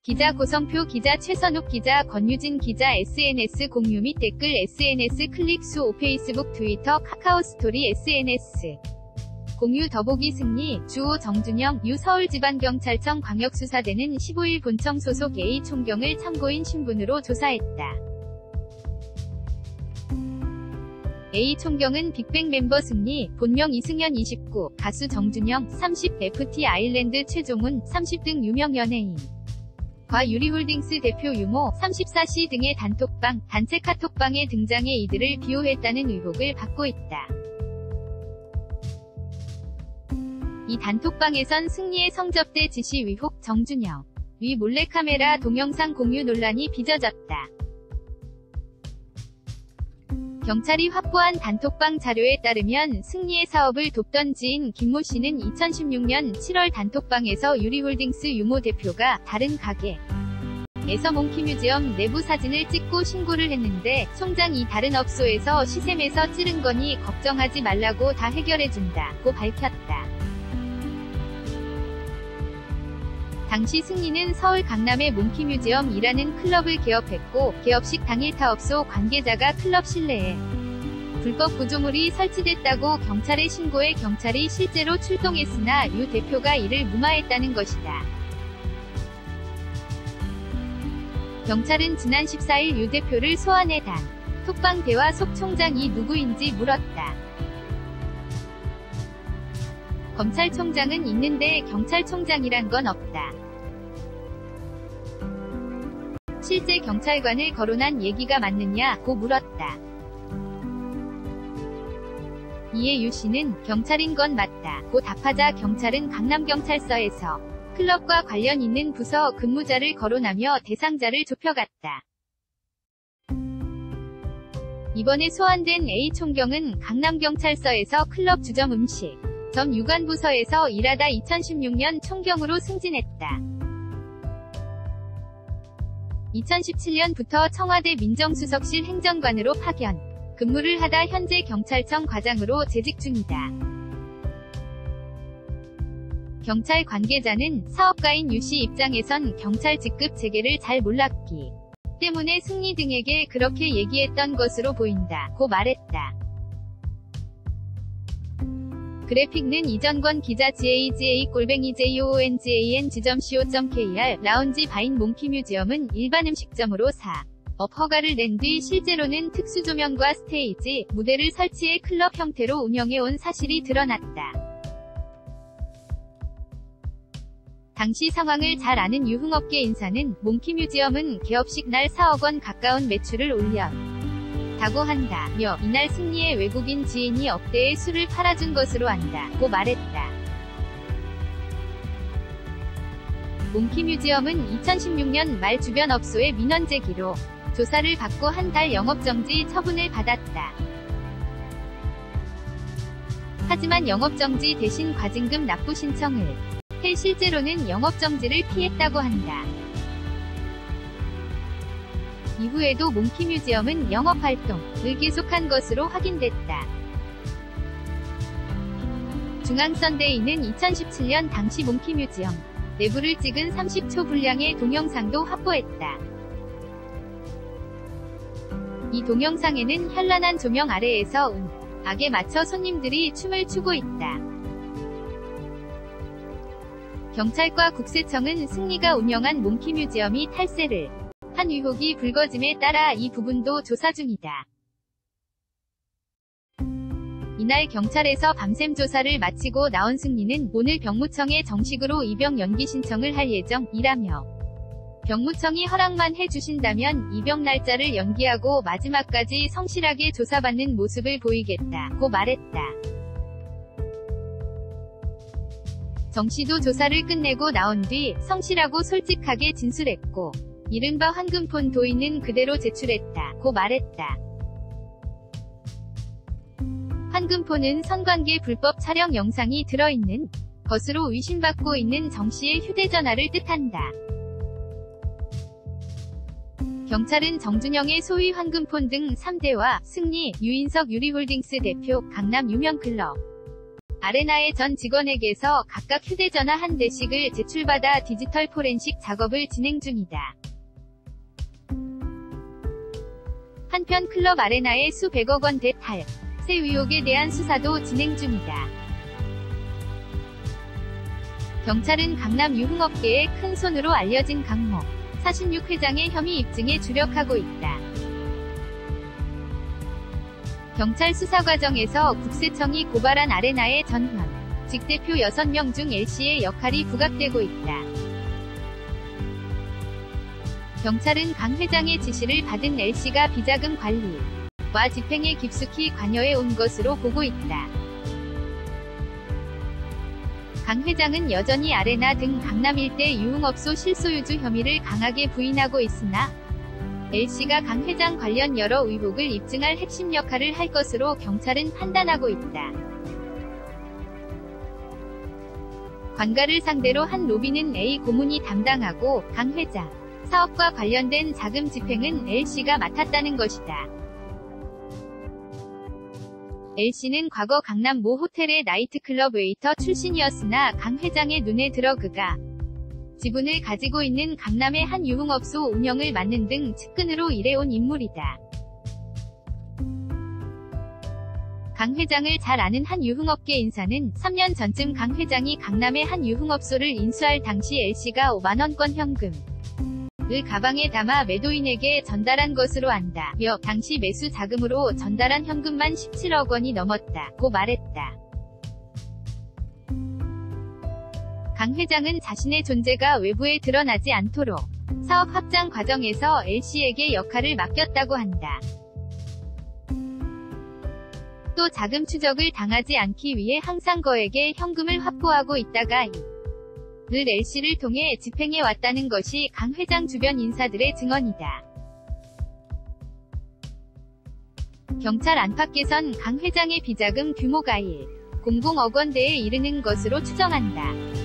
기자 고성표 기자 최선욱 기자 권유진 기자 SNS 공유 및 댓글 SNS 클릭 수 페이스북 트위터 카카오 스토리 SNS 공유 더보기 승리 주호 정준영 유 서울지방경찰청 광역수사대는 15일 본청 소속 A 총경을 참고인 신분으로 조사했다. A 총경은 빅뱅 멤버 승리, 본명 이승현 29, 가수 정준영 30, FT 아일랜드 최종훈 30 등 유명 연예인 과 유리홀딩스 대표 유모 34씨 등의 단톡방, 단체 카톡방에 등장해 이들을 비호했다는 의혹을 받고 있다. 이 단톡방에선 승리의 성접대 지시 의혹, 정준영 위 몰래카메라 동영상 공유 논란이 빚어졌다. 경찰이 확보한 단톡방 자료에 따르면 승리의 사업을 돕던 지인 김모 씨는 2016년 7월 단톡방에서 유리홀딩스 유모 대표가 다른 가게에서 몽키뮤지엄 내부 사진을 찍고 신고를 했는데 총장이 다른 업소에서 시샘에서 찌른 거니 걱정하지 말라고 다 해결해준다고 밝혔다. 당시 승리는 서울 강남의 몽키뮤지엄이라는 클럽을 개업했고 개업식 당일 타업소 관계자가 클럽 실내에 불법 구조물이 설치됐다고 경찰에 신고해 경찰이 실제로 출동했으나 유 대표가 이를 무마했다는 것이다. 경찰은 지난 14일 유 대표를 소환해 단톡방 대화 속 총장이 누구인지 물었다. 검찰총장은 있는데 경찰총장이란 건 없다. 실제 경찰관을 거론한 얘기가 맞느냐고 물었다. 이에 유 씨는 경찰인 건 맞다고 답하자 경찰은 강남경찰서에서 클럽과 관련 있는 부서 근무자를 거론하며 대상자를 좁혀갔다. 이번에 소환된 A 총경은 강남경찰서에서 클럽 주점 음식 점 유관부서에서 일하다 2016년 총경으로 승진했다. 2017년부터 청와대 민정수석실 행정관으로 파견 근무를 하다 현재 경찰청 과장으로 재직 중이다. 경찰 관계자는 사업가인 유 씨 입장에선 경찰 직급 체계를 잘 몰랐기 때문에 승리 등에게 그렇게 얘기했던 것으로 보인다고 말했다. 그래픽는 이전권 기자 GAGA-JOONGAN.co.kr 라운지 바인 몽키뮤지엄은 일반 음식점으로 사업 허가를 낸 뒤 실제로는 특수조명과 스테이지, 무대를 설치해 클럽 형태로 운영해온 사실이 드러났다. 당시 상황을 잘 아는 유흥업계 인사는 몽키뮤지엄은 개업식 날 4억 원 가까운 매출을 올렸다고 한다며 이날 승리의 외국인 지인이 억대의 술을 팔아준 것으로 안다고 말했다. 몽키뮤지엄은 2016년 말 주변 업소의 민원 제기로 조사를 받고 한 달 영업정지 처분을 받았다. 하지만 영업정지 대신 과징금 납부 신청을 해 실제로는 영업정지를 피했다고 한다. 이후에도 몽키뮤지엄은 영업활동을 계속한 것으로 확인됐다. 중앙선대위는 2017년 당시 몽키뮤지엄 내부를 찍은 30초 분량의 동영상도 확보했다. 이 동영상에는 현란한 조명 아래에서 악에 맞춰 손님들이 춤을 추고 있다. 경찰과 국세청은 승리가 운영한 몽키뮤지엄이 탈세를 한 의혹이 불거짐에 따라 이 부분도 조사 중이다. 이날 경찰에서 밤샘 조사를 마치고 나온 승리는 오늘 병무청에 정식으로 입영 연기 신청을 할 예정이라며 병무청이 허락만 해주신다면 입영 날짜를 연기하고 마지막까지 성실하게 조사받는 모습을 보이겠다고 말했다. 정 씨도 조사를 끝내고 나온 뒤 성실하고 솔직하게 진술했고 이른바 황금폰 도인은 그대로 제출했다고 말했다. 황금폰은 성관계 불법 촬영 영상이 들어있는 것으로 의심받고 있는 정 씨의 휴대전화를 뜻한다. 경찰은 정준영의 소위 황금폰 등 3대와 승리, 유인석 유리홀딩스 대표, 강남 유명 클럽 아레나의 전 직원에게서 각각 휴대전화 한 대씩을 제출받아 디지털 포렌식 작업을 진행 중이다. 한편 클럽 아레나의 수백억 원 대탈세 의혹에 대한 수사도 진행 중이다. 경찰은 강남 유흥업계의 큰 손으로 알려진 강모 46회장의 혐의 입증에 주력하고 있다. 경찰 수사 과정에서 국세청이 고발한 아레나의 전현 직대표 6명 중 L씨의 역할이 부각되고 있다. 경찰은 강 회장의 지시를 받은 L씨가 비자금 관리와 집행에 깊숙이 관여해 온 것으로 보고 있다. 강 회장은 여전히 아레나 등 강남 일대 유흥업소 실소유주 혐의를 강하게 부인하고 있으나 L씨가 강 회장 관련 여러 의혹을 입증할 핵심 역할을 할 것으로 경찰은 판단하고 있다. 관가를 상대로 한 로비는 A 고문이 담당하고 강 회장 사업과 관련된 자금 집행은 L씨가 맡았다는 것이다. L씨는 과거 강남 모 호텔의 나이트클럽 웨이터 출신이었으나 강 회장의 눈에 들어 그가 지분을 가지고 있는 강남의 한 유흥업소 운영을 맡는 등 측근으로 일해온 인물이다. 강 회장을 잘 아는 한 유흥업계 인사는 3년 전쯤 강 회장이 강남의 한 유흥업소를 인수할 당시 L씨가 5만원권 현금을 가방에 담아 매도인에게 전달한 것으로 안다며 당시 매수 자금으로 전달한 현금만 17억 원이 넘었다고 말했다. 강 회장은 자신의 존재가 외부에 드러나지 않도록 사업 확장 과정에서 L씨에게 역할을 맡겼다고 한다. 또 자금 추적을 당하지 않기 위해 항상 거액의 현금을 확보하고 있다가 늘 L씨를 통해 집행해 왔다는 것이 강 회장 주변 인사들의 증언이다. 경찰 안팎에선 강 회장의 비자금 규모가 1,000억 원대에 이르는 것으로 추정한다.